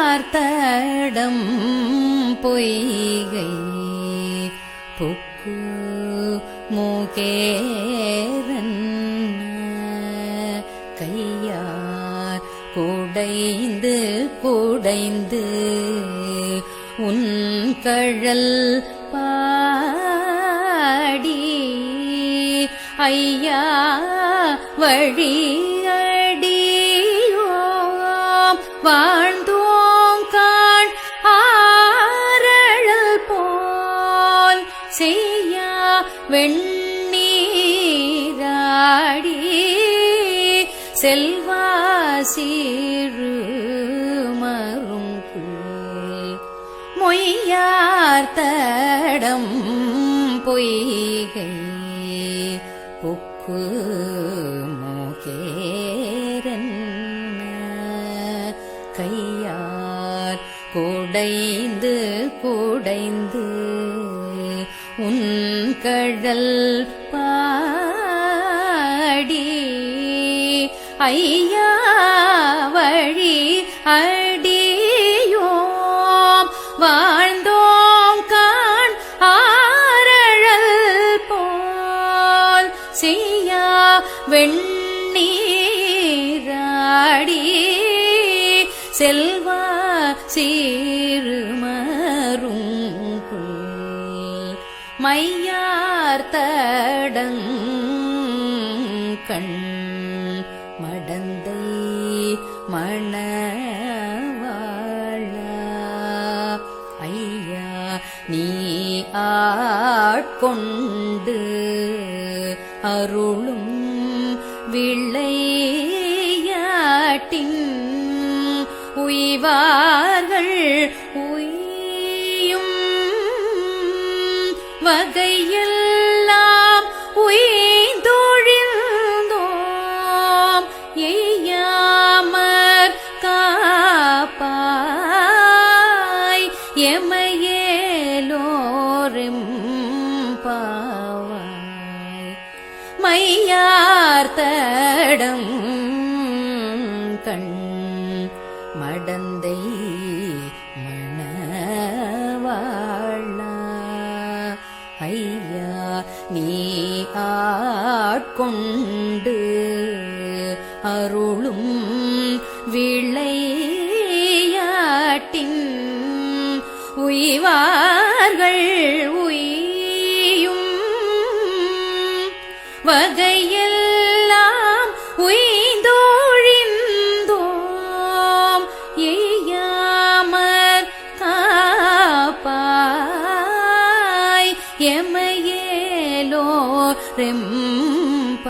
மொய்யார்த்தடம் பொய்கை book மூகேரன் கையார் குடைந்து குடைந்து உன் கழல் பாடி ஐயா வழியடியோம் வாழ்ந்தோங்காண் ஆரழல் போல் செய்யா வெண்ணீராடி செல்வா சீரு மருங்கு மொய்யார்த்தடம் பொய்கை புக்கு மோகேரன் கையார் குடைந்து குடைந்து உன் கழல் பாடி ஐயா வழி அடியோம் வாழ்ந்தோம் காண் ஆரழல் போல் செய்யா வெண்ணீராடி செல்வா சீருமருங்குல் மையார்த்தடங் கண் மடந்தை மணவாளா ஐயா நீ ஆட்கொண்டு அருளும் விளையாட்டின் உய்வார்கள் உய்யும் வகையெல்லாம் உய்தொழிந்தோம் எய்யாமற் காப்பாய் எமையேலோரும் பாவாய் மையார்த்தடம் கண் மடந்தை மணவாளா ஐயா நீ ஆட்கொண்டு அருளும் விளையாட்டின் உய்வார்கள் உய்யும் வகையெல்லாம் உய்தொழிந்தோம் எய்யாமற் காப்பாய் எமையேலோ ரெம்பாவாய்